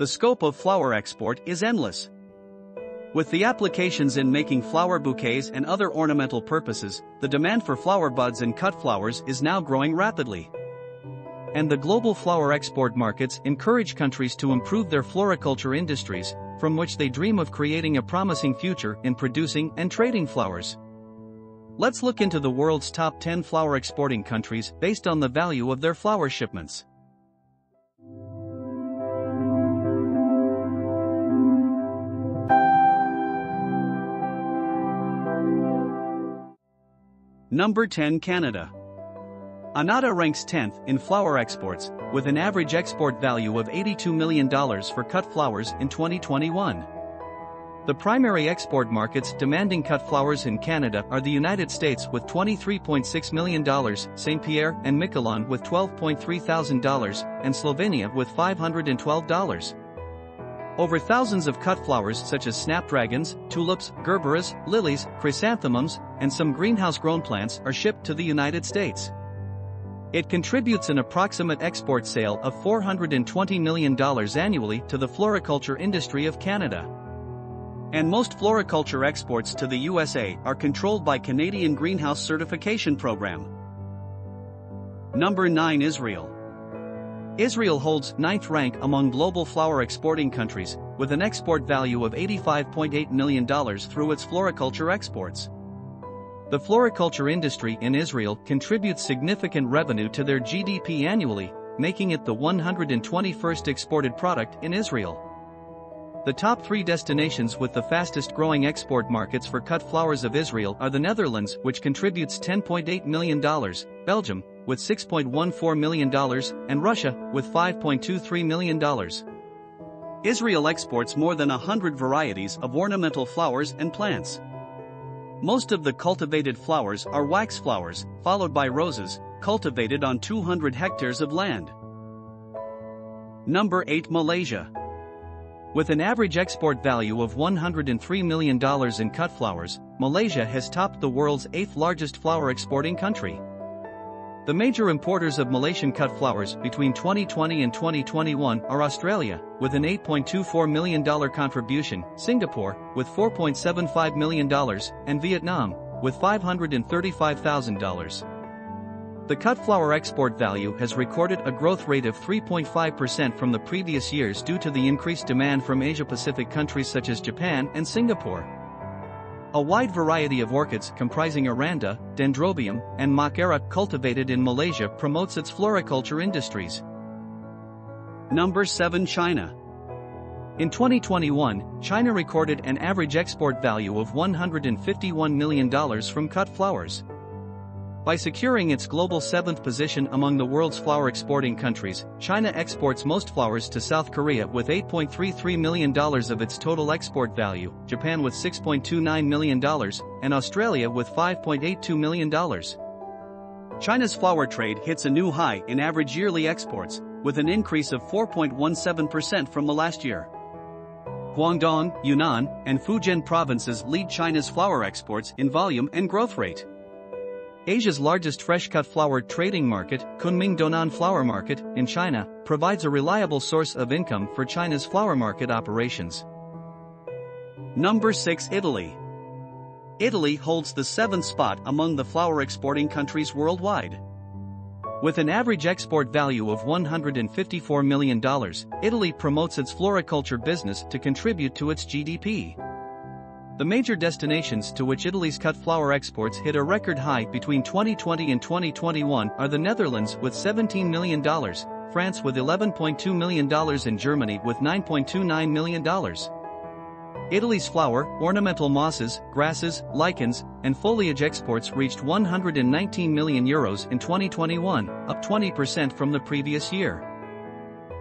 the scope of flower export is endless. With the applications in making flower bouquets and other ornamental purposes, the demand for flower buds and cut flowers is now growing rapidly. And the global flower export markets encourage countries to improve their floriculture industries, from which they dream of creating a promising future in producing and trading flowers. Let's look into the world's top 10 flower exporting countries based on the value of their flower shipments. Number 10, Canada. Canada ranks 10th in flower exports, with an average export value of $82 million for cut flowers in 2021. The primary export markets demanding cut flowers in Canada are the United States with $23.6 million, St. Pierre and Miquelon with $12.3 thousand, and Slovenia with $512. Over thousands of cut flowers such as snapdragons, tulips, gerberas, lilies, chrysanthemums, and some greenhouse-grown plants are shipped to the United States. It contributes an approximate export sale of $420 million annually to the floriculture industry of Canada. And most floriculture exports to the USA are controlled by Canadian Greenhouse Certification Program. Number 9, Israel. Israel holds 9th rank among global flower exporting countries, with an export value of $85.8 million through its floriculture exports. The floriculture industry in Israel contributes significant revenue to their GDP annually, making it the 121st exported product in Israel. The top 3 destinations with the fastest growing export markets for cut flowers of Israel are the Netherlands, which contributes $10.8 million, Belgium, with $6.14 million, and Russia, with $5.23 million. Israel exports more than 100 varieties of ornamental flowers and plants. Most of the cultivated flowers are wax flowers, followed by roses, cultivated on 200 hectares of land. Number 8, Malaysia. With an average export value of $103 million in cut flowers, Malaysia has topped the world's 8th largest flower exporting country. The major importers of Malaysian cut flowers between 2020 and 2021 are Australia, with an $8.24 million contribution, Singapore, with $4.75 million, and Vietnam, with $535,000. The cut flower export value has recorded a growth rate of 3.5% from the previous years due to the increased demand from Asia-Pacific countries such as Japan and Singapore. A wide variety of orchids comprising Aranda, Dendrobium, and Makara cultivated in Malaysia promotes its floriculture industries. Number 7, China. In 2021, China recorded an average export value of $151 million from cut flowers. By securing its global 7th position among the world's flower exporting countries, China exports most flowers to South Korea with $8.33 million of its total export value, Japan with $6.29 million, and Australia with $5.82 million. China's flower trade hits a new high in average yearly exports, with an increase of 4.17% from the last year. Guangdong, Yunnan, and Fujian provinces lead China's flower exports in volume and growth rate. Asia's largest fresh-cut flower trading market, Kunming Donan Flower Market, in China, provides a reliable source of income for China's flower market operations. Number 6, Italy. Italy holds the 7th spot among the flower exporting countries worldwide. With an average export value of $154 million, Italy promotes its floriculture business to contribute to its GDP. The major destinations to which Italy's cut flower exports hit a record high between 2020 and 2021 are the Netherlands with $17 million, France with $11.2 million and Germany with $9.29 million. Italy's flower, ornamental mosses, grasses, lichens, and foliage exports reached €119 million in 2021, up 20% from the previous year.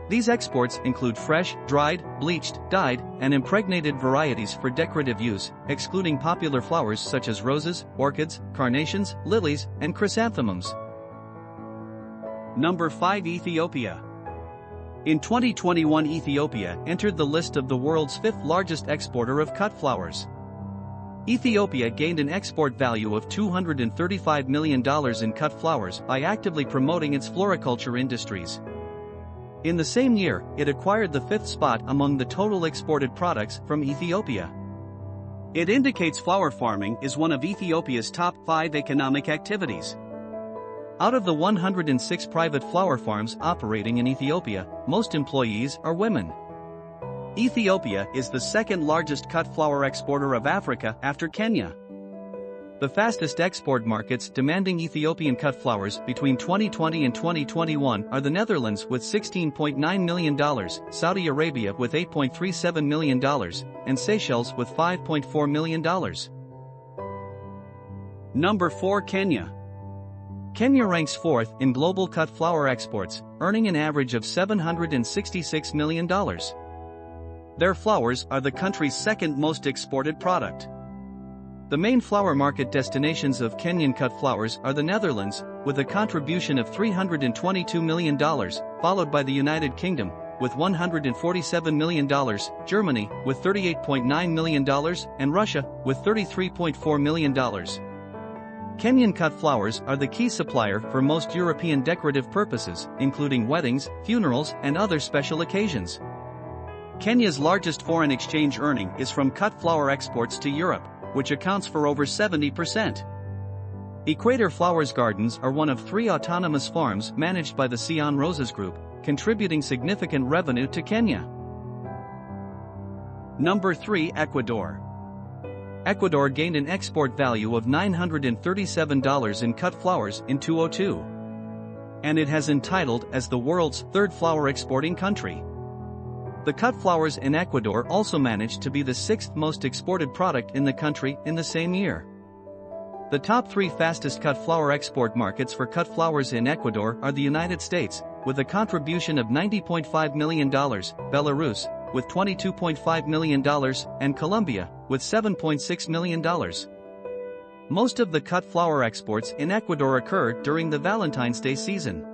These exports include fresh, dried, bleached, dyed, and impregnated varieties for decorative use, excluding popular flowers such as roses, orchids, carnations, lilies, and chrysanthemums. Number 5, Ethiopia. In 2021, Ethiopia entered the list of the world's 5th largest exporter of cut flowers. Ethiopia gained an export value of $235 million in cut flowers by actively promoting its floriculture industries. In the same year, it acquired the 5th spot among the total exported products from Ethiopia. It indicates flower farming is one of Ethiopia's top 5 economic activities. Out of the 106 private flower farms operating in Ethiopia, most employees are women. Ethiopia is the second largest cut flower exporter of Africa after Kenya. The fastest export markets demanding Ethiopian cut flowers between 2020 and 2021 are the Netherlands with $16.9 million, Saudi Arabia with $8.37 million, and Seychelles with $5.4 million. Number 4. Kenya. Kenya ranks 4th in global cut flower exports, earning an average of $766 million. Their flowers are the country's second most exported product. The main flower market destinations of Kenyan cut flowers are the Netherlands, with a contribution of $322 million, followed by the United Kingdom, with $147 million, Germany, with $38.9 million, and Russia, with $33.4 million. Kenyan cut flowers are the key supplier for most European decorative purposes, including weddings, funerals, and other special occasions. Kenya's largest foreign exchange earning is from cut flower exports to Europe, which accounts for over 70%. Equator Flowers Gardens are one of 3 autonomous farms managed by the Sion Roses Group, contributing significant revenue to Kenya. Number 3. Ecuador. Ecuador gained an export value of $937 in cut flowers in 2002. And it has entitled as the world's 3rd flower exporting country. The cut flowers in Ecuador also managed to be the 6th most exported product in the country in the same year. The top 3 fastest cut flower export markets for cut flowers in Ecuador are the United States, with a contribution of $90.5 million, Belarus, with $22.5 million, and Colombia, with $7.6 million. Most of the cut flower exports in Ecuador occurred during the Valentine's Day season.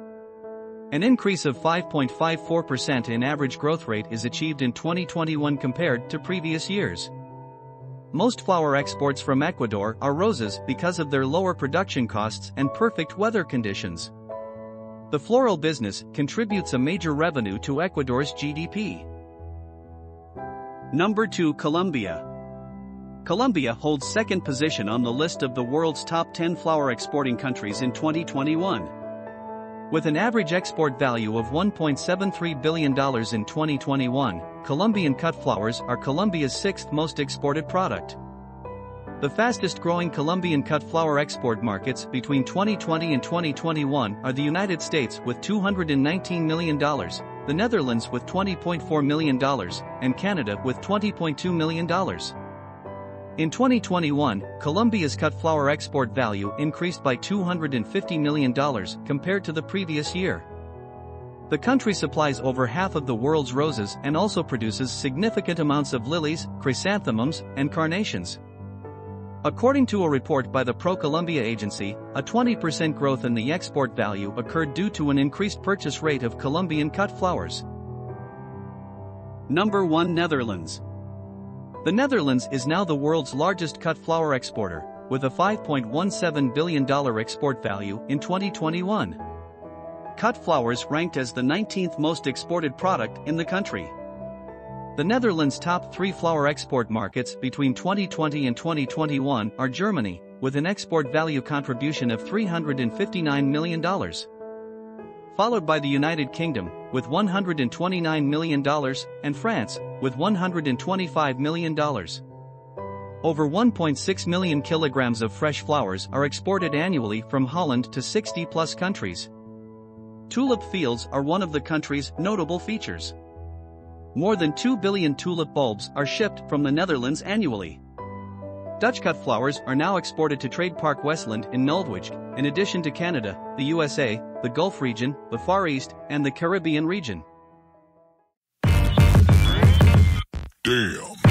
An increase of 5.54% in average growth rate is achieved in 2021 compared to previous years. Most flower exports from Ecuador are roses because of their lower production costs and perfect weather conditions. The floral business contributes a major revenue to Ecuador's GDP. Number 2. Colombia. Colombia holds 2nd position on the list of the world's top 10 flower exporting countries in 2021. With an average export value of $1.73 billion in 2021, Colombian cut flowers are Colombia's 6th most exported product. The fastest growing Colombian cut flower export markets between 2020 and 2021 are the United States with $219 million, the Netherlands with $20.4 million, and Canada with $20.2 million. In 2021, Colombia's cut flower export value increased by $250 million compared to the previous year. The country supplies over half of the world's roses and also produces significant amounts of lilies, chrysanthemums, and carnations. According to a report by the Pro-Colombia agency, a 20% growth in the export value occurred due to an increased purchase rate of Colombian cut flowers. Number 1. Netherlands. The Netherlands is now the world's largest cut flower exporter, with a $5.17 billion export value in 2021. Cut flowers ranked as the 19th most exported product in the country. The Netherlands' top 3 flower export markets between 2020 and 2021 are Germany, with an export value contribution of $359 million. Followed by the United Kingdom, with $129 million, and France, with $125 million. Over 1.6 million kilograms of fresh flowers are exported annually from Holland to 60-plus countries. Tulip fields are one of the country's notable features. More than 2 billion tulip bulbs are shipped from the Netherlands annually. Dutch cut flowers are now exported to Trade Park Westland in Noldwijk, in addition to Canada, the USA, the Gulf region, the Far East, and the Caribbean region. Damn.